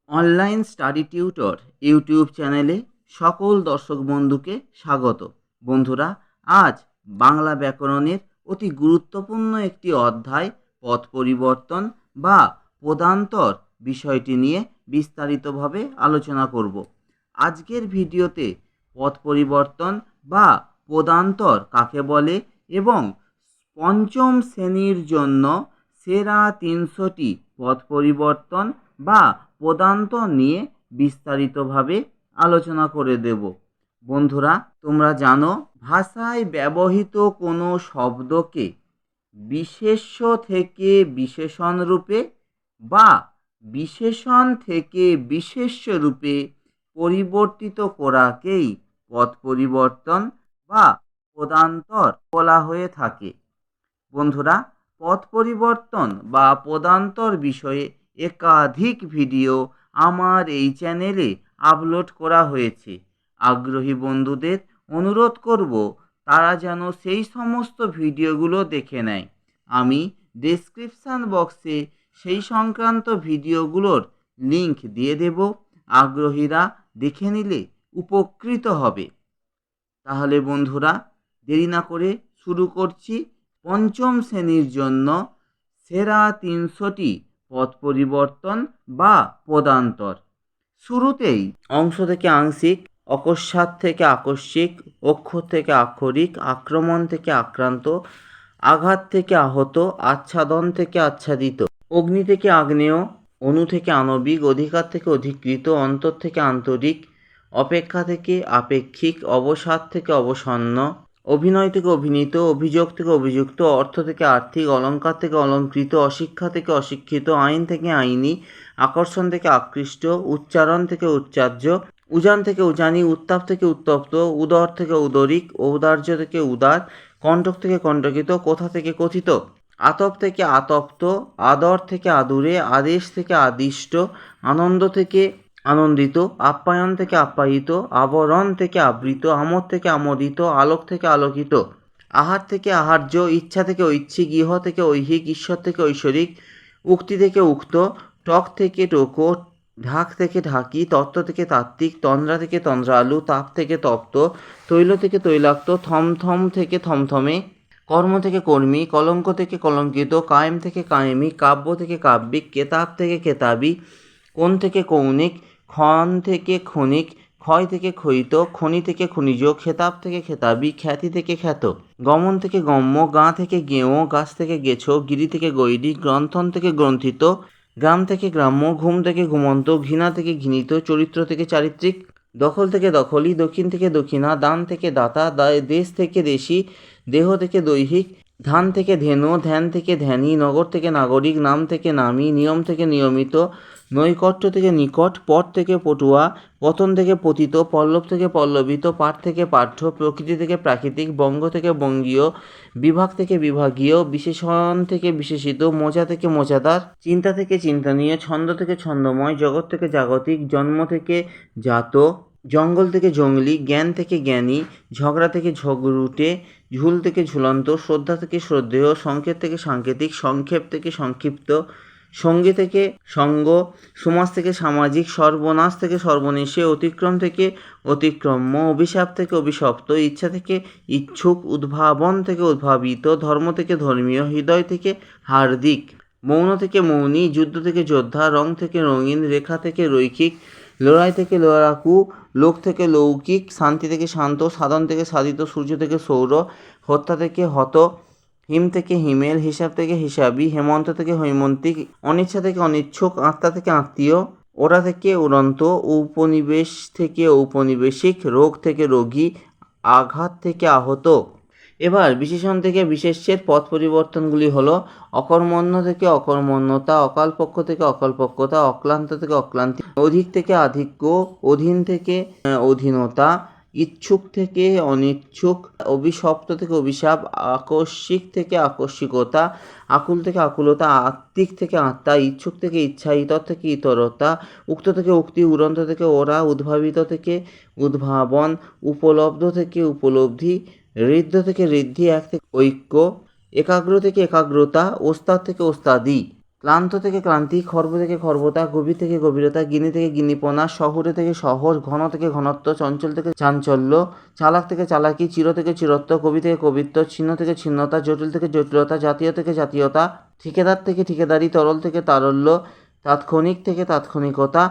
Online study tutor YouTube চ্যানেলে সকল দর্শক বন্ধুকে স্বাগত। বন্ধুরা, আজ বাংলা ব্যাকরণের অতি গুরুত্বপূর্ণ একটি অধ্যায় পদ পরিবর্তন বা পদান্তর বিষয়টি নিয়ে বিস্তারিতভাবে আলোচনা করব। আজকের ভিডিওতে পদ পরিবর্তন বা পদান্তর কাকে বলে এবং পঞ্চম শ্রেণীর জন্য সেরা 300টি পদ পরিবর্তন বা পদান্তর নিয়ে বিস্তারিতভাবে আলোচনা করে দেব। বন্ধুরা, তোমরা জানো ভাষায় ব্যবহৃত কোনো শব্দকে বিশেষ্য থেকে বিশেষণ রূপে বা বিশেষণ থেকে বিশেষ্য রূপে পরিবর্তিত করাকেই পদ পরিবর্তন বা পদান্তর বলা হয়ে থাকে। বন্ধুরা, পদ পরিবর্তন বা পদান্তর বিষয়ে একাধিক ভিডিও আমার এই চ্যানেলে আপলোড করা হয়েছে। আগ্রহী বন্ধুদের অনুরোধ করব তারা যেন সেই সমস্ত ভিডিওগুলো দেখে নেয়। আমি ডেসক্রিপশান বক্সে সেই সংক্রান্ত ভিডিওগুলোর লিংক দিয়ে দেব। আগ্রহীরা দেখে নিলে উপকৃত হবে। তাহলে বন্ধুরা, দেরি না করে শুরু করছি পঞ্চম শ্রেণীর জন্য সেরা 300টি পদ পরিবর্তন বা পদান্তর। শুরুতেই অংশ থেকে আংশিক, অকস্মাৎ থেকে আকস্মিক, অক্ষর থেকে আক্ষরিক, আক্রমণ থেকে আক্রান্ত, আঘাত থেকে আহত, আচ্ছাদন থেকে আচ্ছাদিত, অগ্নি থেকে আগ্নেয়, অণু থেকে আণবিক, অধিকার থেকে অধিকৃত, অন্তর থেকে আন্তরিক, অপেক্ষা থেকে আপেক্ষিক, অবসাদ থেকে অবসন্ন, অভিনয় থেকে অভিনীত, অভিযোগ থেকে অভিযুক্ত, অর্থ থেকে আর্থিক, অলঙ্কার থেকে অলঙ্কৃত, অশিক্ষা থেকে অশিক্ষিত, আইন থেকে আইনি, আকর্ষণ থেকে আকৃষ্ট, উচ্চারণ থেকে উচ্চার্য, উজান থেকে উজানি, উত্তাপ থেকে উত্তপ্ত, উদর থেকে উদরিক, ঔদার্য থেকে উদার, কণ্টক থেকে কণ্টকিত, কোথা থেকে কথিত, আতপ থেকে আতপ্ত, আদর থেকে আদুরে, আদেশ থেকে আদিষ্ট, আনন্দ থেকে আনন্দিত, আপ্যায়ন থেকে আপ্যায়িত, আবরণ থেকে আবৃত, আমোদ থেকে আমোদিত, আলোক থেকে আলোকিত, আহার থেকে আহার্য, ইচ্ছা থেকে ঐচ্ছিক, ইহ থেকে ঐহিক, ঈশ্বর থেকে ঐশ্বরিক, উক্তি থেকে উক্ত, টক থেকে টোকো, ঢাক থেকে ঢাকি, তত্ত্ব থেকে তাত্ত্বিক, তন্দ্রা থেকে তন্দ্রালু, তাপ থেকে তপ্ত, তৈল থেকে তৈলাক্ত, থমথম থেকে থমথমে, কর্ম থেকে কর্মী, কলঙ্ক থেকে কলঙ্কিত, কায়েম থেকে কায়েমি, কাব্য থেকে কাব্যিক, কেতাব থেকে কেতাবি, কোণ থেকে কৌণিক, ক্ষণ থেকে ক্ষণিক, ক্ষয় থেকে ক্ষয়িত, খনি থেকে খনিজ, খেতাব থেকে খেতাবি, খ্যাতি থেকে খ্যাত, গমন থেকে গম্য, গাঁ থেকে গেঁয়ো, গাছ থেকে গেছো, গিরি থেকে গৈরি, গ্রন্থন থেকে গ্রন্থিত, গ্রাম থেকে গ্রাম্য, ঘুম থেকে ঘুমন্ত, ঘৃণা থেকে ঘৃণিত, চরিত্র থেকে চারিত্রিক, দখল থেকে দখলি, দক্ষিণ থেকে দক্ষিণা, দান থেকে দাতা, দেশ থেকে দেশি, দেহ থেকে দৈহিক, ধান থেকে ধেনু, ধ্যান থেকে ধ্যানী, নগর থেকে নাগরিক, নাম থেকে নামী, নিয়ম থেকে নিয়মিত, নৈকট্য থেকে নিকট, পট থেকে পটুয়া, পতন থেকে পতিত, পল্লব থেকে পল্লবিত, পাঠ থেকে পাঠ্য, প্রকৃতি থেকে প্রাকৃতিক, বঙ্গ থেকে বঙ্গীয়, বিভাগ থেকে বিভাগীয়, বিশেষণ থেকে বিশেষিত, মোজা থেকে মোজাদার, চিন্তা থেকে চিন্তনীয়, ছন্দ থেকে ছন্দময়, জগৎ থেকে জাগতিক, জন্ম থেকে জাত, জঙ্গল থেকে জঙ্গলি, জ্ঞান থেকে জ্ঞানী, ঝগড়া থেকে ঝগড়ুটে, ঝুল থেকে ঝুলন্ত, শ্রদ্ধা থেকে শ্রদ্ধেয়, সংকেত থেকে সাংকেতিক, সংক্ষেপ থেকে সংক্ষিপ্ত, সঙ্গী থেকে সঙ্গ, সমাজ থেকে সামাজিক, সর্বনাশ থেকে সর্বনেশে, অতিক্রম থেকে অতিক্রম্য, অভিশাপ থেকে অভিশপ্ত, ইচ্ছা থেকে ইচ্ছুক, উদ্ভাবন থেকে উদ্ভাবিত, ধর্ম থেকে ধর্মীয়, হৃদয় থেকে হার্দিক, মৌন থেকে মৌনী, যুদ্ধ থেকে যোদ্ধা, রং থেকে রঙিন, রেখা থেকে রৈখিক, লড়াই থেকে লড়াকু, লোক থেকে লৌকিক, শান্তি থেকে শান্ত, সাধন থেকে সাধিত, সূর্য থেকে সৌর, হত্যা থেকে হত, হিম থেকে হিমেল, হিসাব থেকে হিসাবি, হেমন্ত থেকে হৈমন্তিক, অনিচ্ছা থেকে অনিচ্ছুক, আত্মা থেকে আত্মীয়, ওরা থেকে উড়ন্ত, উপনিবেশ থেকে ঔপনিবেশিক, রোগ থেকে রোগী, আঘাত থেকে আহত। এবার বিশেষণ থেকে বিশেষ্যের পদ পরিবর্তনগুলি হলো অকর্মণ্য থেকে অকর্মণ্যতা, অকালপক্ষ থেকে অকালপক্যতা, অক্লান্ত থেকে অক্লান্তি, অধিক থেকে আধিক্য, অধীন থেকে অধীনতা, ইচ্ছুক থেকে অনিচ্ছুক, অভিশপ্ত থেকে অভিশাপ, আকস্মিক থেকে আকস্মিকতা, আকুল থেকে আকুলতা, আত্মিক থেকে আত্মা, ইচ্ছুক থেকে ইচ্ছা, ইতর থেকে ইতরতা, উক্ত থেকে উক্তি, উড়ন্ত থেকে ওরা, উদ্ভাবিত থেকে উদ্ভাবন, উপলব্ধ থেকে উপলব্ধি, ঋদ্ধ থেকে ঋদ্ধি, এক থেকে ঐক্য, একাগ্র থেকে একাগ্রতা, ওস্তাদ থেকে ওস্তাদি, ক্লান্ত থেকে ক্লান্তি, খর্ব থেকে খর্বতা, গভীর থেকে গভীরতা, গিনি থেকে গিনিপনা, শহুরে থেকে শহর, ঘন থেকে ঘনত্ব, চঞ্চল থেকে চাঞ্চল্য, চালাক থেকে চালাকি, চির থেকে চিরত্ব, কবি থেকে কবিত্ব, ছিন্ন থেকে ছিন্নতা, জটিল থেকে জটিলতা, জাতীয় থেকে জাতীয়তা, ঠিকাদার থেকে ঠিকাদারি, তরল থেকে তারল্য, তাৎক্ষণিক থেকে তাৎক্ষণিকতা,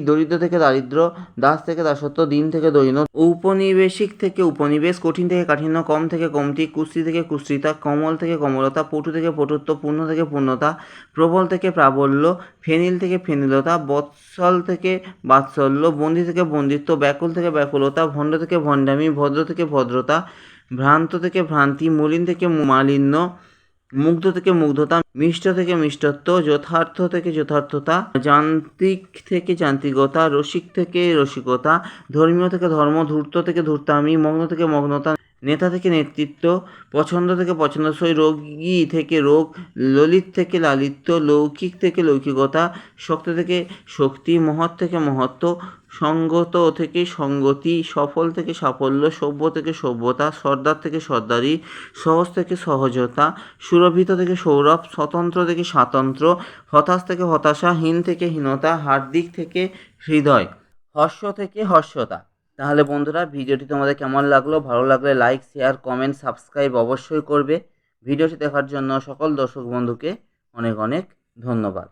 দরিদ্র থেকে দারিদ্র, দাস থেকে দাসত্ব, দিন থেকে দৈন্য, ঔপনিবেশিক থেকে উপনিবেশ, কঠিন থেকে কাঠিন্য, কম থেকে কমতি, কুশ্রী থেকে কুশ্রিতা, কমল থেকে কমলতা, পটু থেকে পটুত্ব, পূর্ণ থেকে পূর্ণতা, প্রবল থেকে প্রাবল্য, ফেনিল থেকে ফেনিলতা, বৎসল থেকে বাৎসল্য, বন্দী থেকে বন্দিত্ব, ব্যাকুল থেকে ব্যাকুলতা, ভণ্ড থেকে ভণ্ডামি, ভদ্র থেকে ভদ্রতা, ভ্রান্ত থেকে ভ্রান্তি, মলিন থেকে মালিন্য, মুগ্ধ থেকে মুগ্ধতা, মিষ্ট থেকে মিষ্টত্ব, যথার্থ থেকে যথার্থতা, যান্ত্রিক থেকে যান্ত্রিকতা, রসিক থেকে রসিকতা, ধর্মীয় থেকে ধর্ম, ধূর্ত থেকে ধূর্তামি, মগ্ন থেকে মগ্নতা, নেতা থেকে নেতৃত্ব, পছন্দ থেকে পছন্দসই, রোগী থেকে রোগ, ললিত থেকে লালিত্য, লৌকিক থেকে লৌকিকতা, শক্ত থেকে শক্তি, মহৎ থেকে মহত্ব, সঙ্গত থেকে সঙ্গতি, সফল থেকে সাফল্য, সভ্য থেকে সভ্যতা, সর্দার থেকে সর্দারি, সহজ থেকে সহজতা, সুরভিত থেকে সৌরভ, স্বতন্ত্র থেকে স্বাতন্ত্র্য, হতাশ থেকে হতাশা, হীন থেকে হীনতা, হার্দিক থেকে হৃদয়, হর্ষ থেকে হর্ষতা। তাহলে বন্ধুরা, ভিডিওটি তোমাদের কেমন লাগলো? ভালো লাগলে লাইক, শেয়ার, কমেন্ট, সাবস্ক্রাইব অবশ্যই করবে। ভিডিওটি দেখার জন্য সকল দর্শক বন্ধুকে অনেক অনেক ধন্যবাদ।